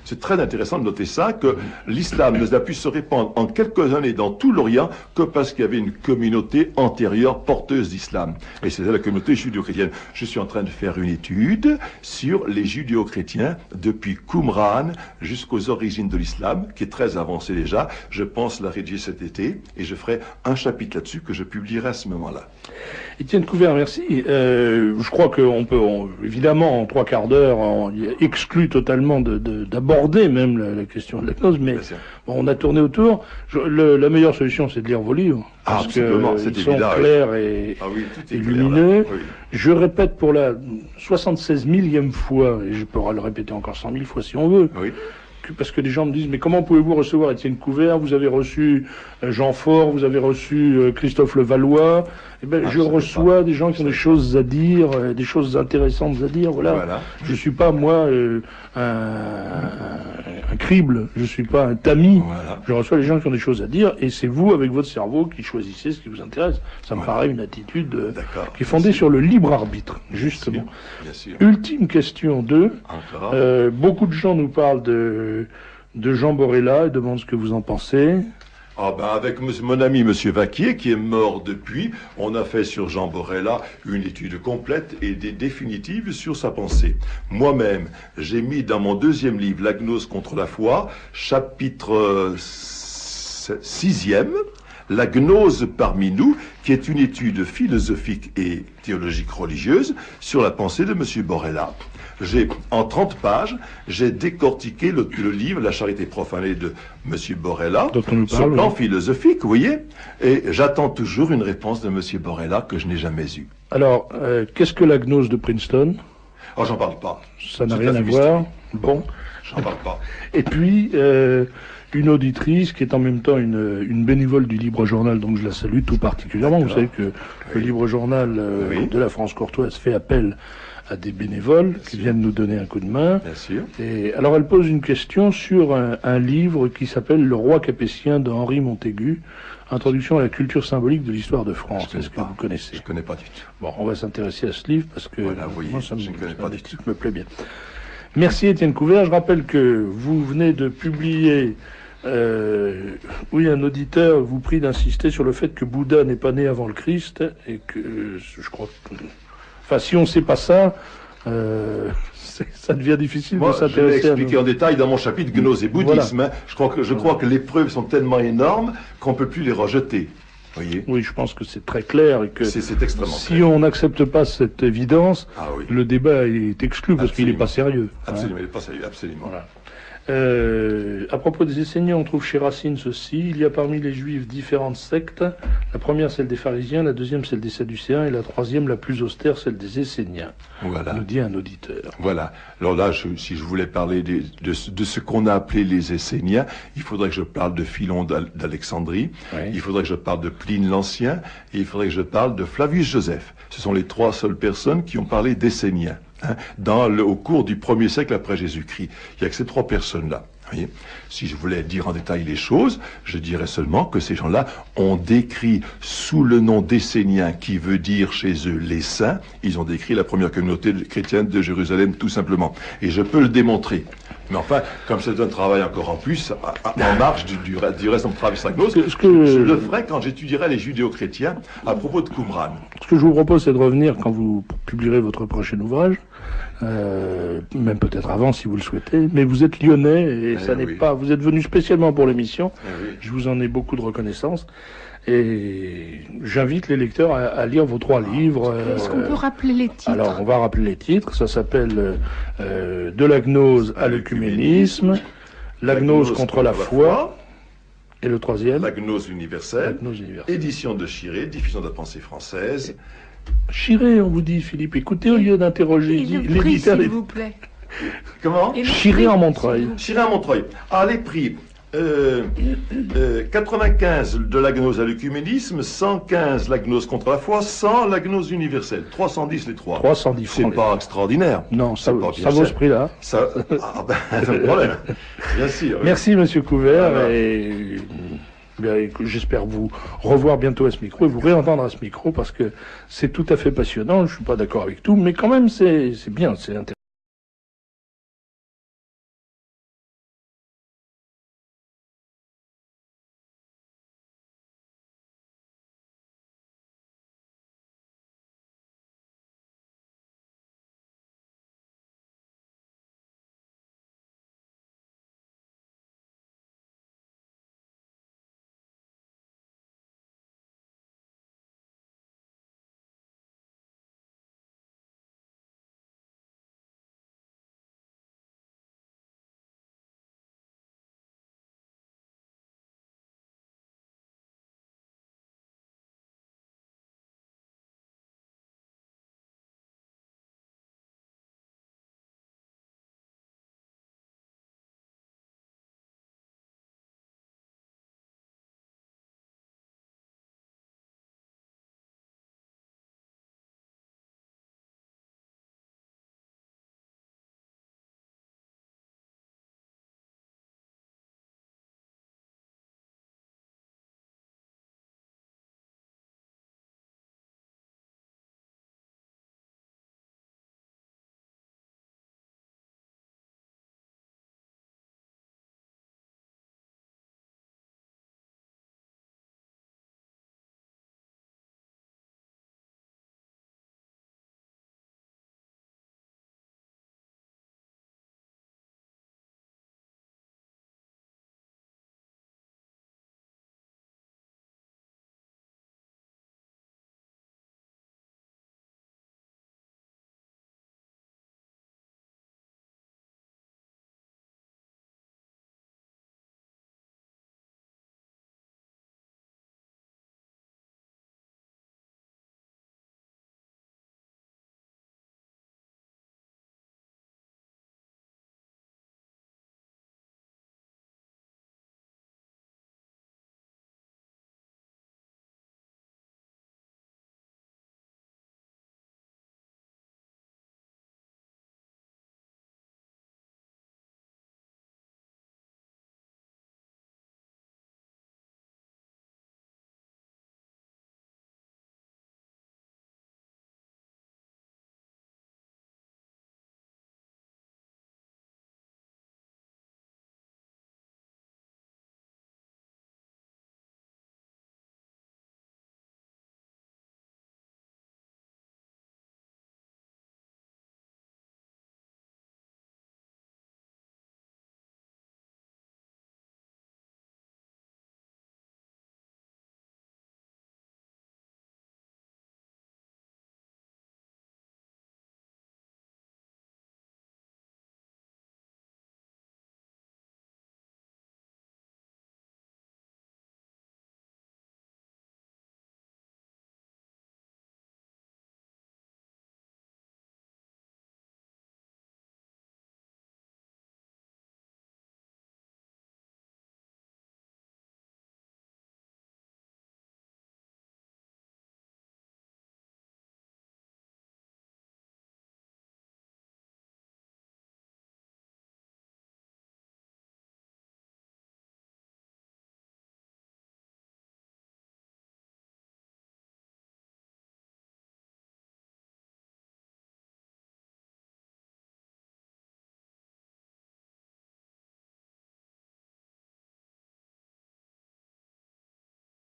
C'est très intéressant de noter ça, que l'islam ne a pu se répandre en quelques années dans tout l'Orient que parce qu'il y avait une communauté antérieure porteuse d'islam. Et c'était la communauté judéo-chrétienne. Je suis en train de faire une étude sur les judéo-chrétiens depuis Qumran jusqu'aux origines de l'islam, qui est très avancée déjà. Je pense la rédiger cet été et je ferai un chapitre là-dessus que je publierai à ce moment-là. Étienne Couvert, merci. Je crois qu'on peut, évidemment, en 3 quarts d'heure, on exclut totalement d'aborder même la question de la gnose, mais bon, on a tourné autour. La meilleure solution, c'est de lire vos livres, parce qu'ils sont clairs et lumineux. Oui. Je répète pour la 76 millième fois, et je pourrai le répéter encore 100 000 fois si on veut, parce que des gens me disent, mais comment pouvez-vous recevoir Étienne Couvert? Vous avez reçu Jean Faure, vous avez reçu Christophe Levallois. Eh ben, je reçois des gens qui ont des choses à dire, des choses intéressantes à dire. Voilà. Je suis pas moi un crible, je suis pas un tamis. Voilà. Je reçois les gens qui ont des choses à dire, et c'est vous, avec votre cerveau, qui choisissez ce qui vous intéresse. Ça me paraît une attitude qui est fondée sur le libre arbitre, justement. Bien sûr. Ultime question 2. Beaucoup de gens nous parlent de Jean Borella et demandent ce que vous en pensez. Ah ben avec mon ami Monsieur Vaquier, qui est mort depuis, on a fait sur Jean Borella une étude complète et définitive sur sa pensée. Moi-même, j'ai mis dans mon 2e livre, La gnose contre la foi, chapitre 6e, La gnose parmi nous, qui est une étude philosophique et théologique religieuse sur la pensée de Monsieur Borella. En 30 pages, j'ai décortiqué le livre La charité profanée de M. Borella sur le plan philosophique, vous voyez, et j'attends toujours une réponse de M. Borella que je n'ai jamais eue. Alors, qu'est-ce que la gnose de Princeton? Oh, j'en parle pas. Ça n'a rien à voir. Bon. J'en parle pas. Et puis, une auditrice qui est en même temps une bénévole du Libre Journal, donc je la salue tout particulièrement. Vous savez que le Libre Journal de la France courtoise fait appel à des bénévoles qui viennent nous donner un coup de main. Bien sûr. Et alors elle pose une question sur un livre qui s'appelle Le Roi capétien de Henri Montaigu, Introduction à la culture symbolique de l'histoire de France. Est-ce que vous connaissez? Je connais pas du tout. Bon, on va s'intéresser à ce livre parce que moi, ça me plaît bien. Merci Étienne Couvert. Je rappelle que vous venez de publier... un auditeur vous prie d'insister sur le fait que Bouddha n'est pas né avant le Christ et que je crois que... Enfin, si on ne sait pas ça, ça devient difficile de s'intéresser. Je l'ai expliqué en détail dans mon chapitre Gnose et bouddhisme. Voilà. Je crois que les preuves sont tellement énormes qu'on ne peut plus les rejeter. Voyez. Oui, je pense que c'est très clair et que c'est extrêmement si on n'accepte pas cette évidence, le débat est exclu parce qu'il n'est pas sérieux. Absolument, il n'est pas sérieux, absolument. Voilà. À propos des Esséniens, on trouve chez Racine ceci: il y a parmi les Juifs différentes sectes. La première, celle des pharisiens, la deuxième, celle des sadducéens, et la troisième, la plus austère, celle des Esséniens. Voilà. Nous dit un auditeur. Voilà. Alors là, si je voulais parler de ce qu'on a appelé les Esséniens, il faudrait que je parle de Philon d'Alexandrie, Oui. il faudrait que je parle de Pline l'Ancien, et il faudrait que je parle de Flavius Joseph. Ce sont les trois seules personnes qui ont parlé d'Esséniens, hein, au cours du 1er siècle après Jésus-Christ. Il n'y a que ces trois personnes-là. Voyez, si je voulais dire en détail les choses, je dirais seulement que ces gens-là ont décrit sous le nom d'Esséniens, qui veut dire chez eux les saints, ils ont décrit la première communauté chrétienne de Jérusalem tout simplement. Et je peux le démontrer. Mais enfin, comme c'est un travail encore en plus, en marge du reste de mon travail sur Gnose, je le ferai quand j'étudierai les judéo-chrétiens à propos de Qumran. Ce que je vous propose, c'est de revenir quand vous publierez votre prochain ouvrage, même peut-être avant si vous le souhaitez, mais vous êtes lyonnais et ça n'est pas, vous êtes venu spécialement pour l'émission, je vous en ai beaucoup de reconnaissance. Et j'invite les lecteurs à lire vos trois livres. Est-ce qu'on peut rappeler les titres? Alors, on va rappeler les titres. Ça s'appelle De la gnose à l'œcuménisme, la gnose contre la foi, et le troisième, la gnose universelle, universelle. Édition de Chiré, diffusion de la pensée française. Chiré, on vous dit, Philippe, écoutez au lieu d'interroger l'éditeur. S'il vous plaît. Comment? Chiré en Montreuil. Chiré en Montreuil. Ah, les prix. 95 de la gnose à l'œcuménisme, 115 la gnose contre la foi, 100 la gnose universelle. 310 les trois. 310 francs. C'est pas extraordinaire. Non, ça vaut ce prix-là. Ça, c'est un problème. Bien sûr. Merci, monsieur Couvert, et j'espère vous revoir bientôt à ce micro et vous réentendre à ce micro parce que c'est tout à fait passionnant. Je suis pas d'accord avec tout, mais quand même, c'est bien, c'est intéressant.